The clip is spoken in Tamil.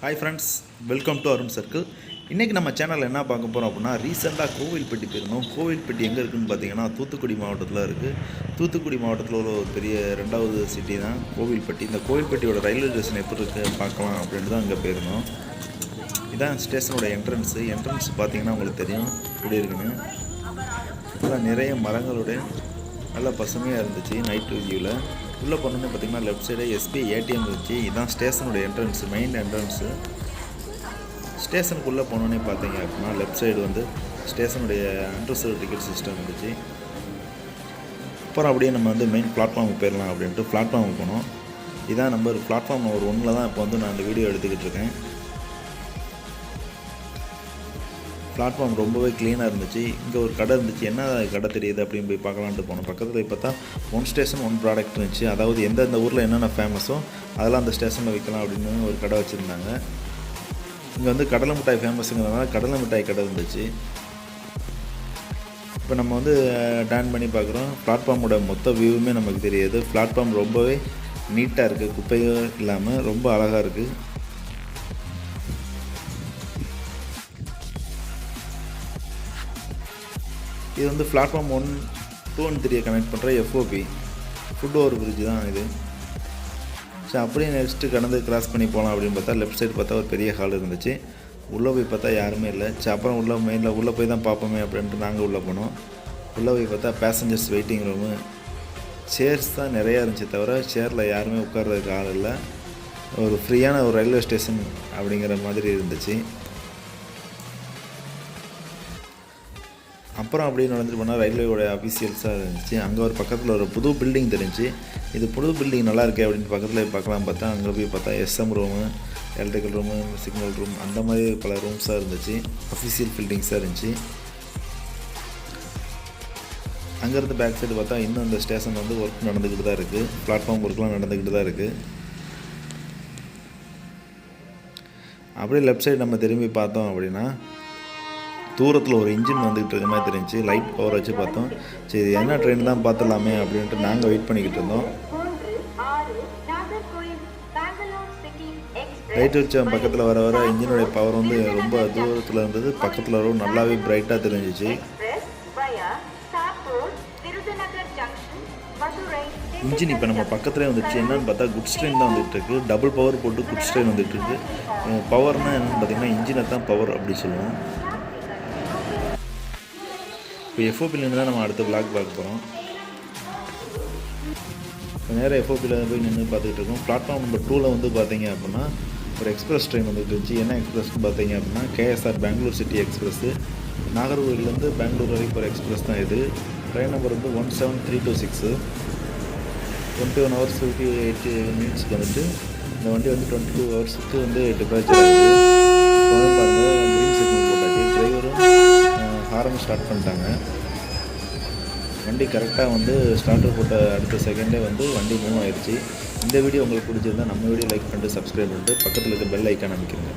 Hi friends, welcome to Arun'scircle. இன்றைக்கி நம்ம சேனலில் என்ன பார்க்க போகிறோம் அப்படின்னா ரீசெண்டாக கோவில்பட்டி போயிருந்தோம். கோவில்பட்டி எங்கே இருக்குதுன்னு பார்த்தீங்கன்னா தூத்துக்குடி மாவட்டத்தில் இருக்குது. தூத்துக்குடி மாவட்டத்தில் உள்ள ஒரு பெரிய ரெண்டாவது சிட்டி தான் கோவில்பட்டி. இந்த கோவில்பட்டியோட ரயில்வே ஸ்டேஷன் எப்படி இருக்குது பார்க்கலாம் அப்படின்ட்டு தான் அங்கே போயிருந்தோம். இதான் ஸ்டேஷனோட என்ட்ரன்ஸ் பார்த்தீங்கன்னா உங்களுக்கு தெரியும் இப்படி இருக்குன்னு. இதெல்லாம் நிறைய மரங்களுடைய நல்லா பசுமையாக இருந்துச்சு. நைட் வியூவில் உள்ளே போனோன்னு பார்த்தீங்கன்னா லெஃப்ட் சைடு எஸ்பிஐ ஏடிஎம் இருந்துச்சு. இதுதான் ஸ்டேஷனோட மெயின் என்ட்ரன்ஸு. ஸ்டேஷனுக்குள்ளே போனோன்னே பார்த்தீங்க அப்படின்னா லெஃப்ட் சைடு வந்து ஸ்டேஷனுடைய அன்ரிசர்வ் டிக்கெட் சிஸ்டம் இருந்துச்சு. அப்புறம் அப்படியே நம்ம வந்து மெயின் பிளாட்ஃபார்முக்கு போயிடலாம் அப்படின்ட்டு பிளாட்ஃபார்முக்கு போனோம். இதான் நம்பர் பிளாட்ஃபார்ம் நம்பர் 1 தான் இப்போ வந்து நான் அந்த வீடியோ எடுத்துக்கிட்டு இருக்கேன். பிளாட்ஃபார்ம் ரொம்பவே க்ளீனாக இருந்துச்சு. இங்கே ஒரு கடை இருந்துச்சு. என்ன கடை தெரியுது அப்படின்னு போய் பார்க்கலான்ட்டு போனோம். பக்கத்தில் பார்த்தா 1 ஸ்டேஷன் 1 ப்ராடக்ட் இருந்துச்சு. அதாவது எந்தெந்த ஊரில் என்னென்ன ஃபேமஸோ அதெல்லாம் அந்த ஸ்டேஷனில் விற்கலாம் அப்படின்னு ஒரு கடை வச்சுருந்தாங்க. இங்கே வந்து கடலை மிட்டாய் ஃபேமஸுங்கிறதுனால கடலை மிட்டாய் கடை இருந்துச்சு. இப்போ நம்ம வந்து டேன் பண்ணி பார்க்குறோம். பிளாட்ஃபார்மோட மொத்த வியூவுமே நமக்கு தெரியுது. பிளாட்ஃபார்ம் ரொம்பவே நீட்டாக இருக்குது, குப்பையும் இல்லாமல் ரொம்ப அழகாக இருக்குது. இது வந்து பிளாட்ஃபார்ம் 1, 2 and 3 கனெக்ட் பண்ணுற FOP ஃபுட் ஓவர் பிரிட்ஜ் தான் இது. ஸோ அப்படியே நெக்ஸ்ட்டு கடந்து கிராஸ் பண்ணி போகலாம் அப்படின்னு பார்த்தா லெஃப்ட் சைடு பார்த்தா ஒரு பெரிய ஹால் இருந்துச்சு. உள்ளே போய் பார்த்தா யாருமே இல்லை. சரி அப்புறம் உள்ளே போய் தான் பார்ப்போமே அப்படின்ட்டு நாங்கள் உள்ளே போனோம். உள்ளே போய் பார்த்தா பேசஞ்சர்ஸ் வெயிட்டிங் ரூமு, சேர்ஸ் தான் நிறையா இருந்துச்சு. தவிர சேரில் யாருமே உட்கார்றதுக்கு ஆள் இல்லை. ஒரு ஃப்ரீயான ஒரு ரயில்வே ஸ்டேஷன் அப்படிங்கிற மாதிரி இருந்துச்சு. அப்புறம் அப்படியே நடந்துட்டு போனால் ரயில்வேயோட அஃபீஷியல்ஸாக இருந்துச்சு. அங்கே ஒரு பக்கத்தில் ஒரு புது பில்டிங் தெரிஞ்சு. இது புது பில்டிங் நல்லா இருக்கே அப்படின்னு பக்கத்தில் பார்க்கலாம் பார்த்தா அங்கே போய் பார்த்தா SM room, electrical room, signal room அந்த மாதிரி பல ரூம்ஸாக இருந்துச்சு. அஃபீஷியல் பில்டிங்ஸாக இருந்துச்சு. அங்கேருந்து பேக் சைடு பார்த்தா இன்னும் அந்த ஸ்டேஷன் வந்து ஒர்க் நடந்துக்கிட்டு தான் இருக்குது. பிளாட்ஃபார்ம் ஒர்க்லாம் நடந்துக்கிட்டு தான் இருக்குது. அப்படியே லெஃப்ட் சைடு நம்ம திரும்பி பார்த்தோம் அப்படின்னா தூரத்தில் ஒரு இன்ஜின் வந்துக்கிட்டு இருக்க மாதிரி தெரிஞ்சு. லைட் பவர் வச்சு பார்த்தோம். சரி என்ன ட்ரெயின் தான் பார்த்துடலாமே அப்படின்ட்டு நாங்கள் வெயிட் பண்ணிக்கிட்டு இருந்தோம். லைட் வச்ச பக்கத்தில் வர வர இன்ஜினுடைய பவர் வந்து ரொம்ப தூரத்தில் இருந்தது. பக்கத்தில் வர நல்லாவே பிரைட்டாக தெரிஞ்சிச்சு. இன்ஜின் இப்போ நம்ம பக்கத்துலேயே வந்துடுச்சு. என்னென்னு பார்த்தா குட்ஸ் ட்ரெயின் தான் வந்துகிட்டு இருக்குது. டபுள் பவர் போட்டு குட்ஸ் ட்ரெயின் வந்துகிட்டு இருக்குது. பவர்னால் என்னென்னு பார்த்தீங்கன்னா இன்ஜினை தான் பவர் அப்படி சொல்லுவோம். இப்போ FOPலேருந்து தான் நம்ம அடுத்த பிளாக் பார்க்க போகிறோம். இப்போ நேராக FOPயில் போய் நின்று பார்த்துக்கிட்டு இருக்கோம். பிளாட்ஃபார்ம் நம்பர் 2ல் வந்து பார்த்தீங்க அப்படின்னா ஒரு எக்ஸ்பிரஸ் ட்ரெயின் வந்துட்டு இருந்துச்சு. என்ன எக்ஸ்பிரஸ்ன்னு பார்த்தீங்க அப்படின்னா KSR பெங்களூர் சிட்டி எக்ஸ்பிரஸ்ஸு. நாகர்கோவிலேருந்து பெங்களூர் வரைக்கும் ஒரு எக்ஸ்பிரஸ் தான் இது. ட்ரெயின் நம்பர் வந்து 17326. 21 hours 58 minutes வந்துட்டு இந்த வண்டி வந்து 22 ஹவர்ஸுக்கு வந்து டிபார்ச்சர் ஆகுது. பாருங்கள் க்ரீன் சிக்னல் போட்டாச்சு. டிரைவரும் ஹாரன் ஸ்டார்ட் பண்ணிட்டாங்க. வண்டி கரெக்டாக வந்து ஸ்டார்டர் போட்ட அடுத்த செகண்டே வந்து வண்டி மூவ் ஆயிடுச்சு. இந்த வீடியோ உங்களுக்கு பிடிச்சிருந்தால் நம்ம வீடியோ லைக் பண்ணிட்டு சப்ஸ்கிரைப் பண்ணிட்டு பக்கத்தில் இருக்க பெல் ஐக்கான் அமைக்கிறேங்க.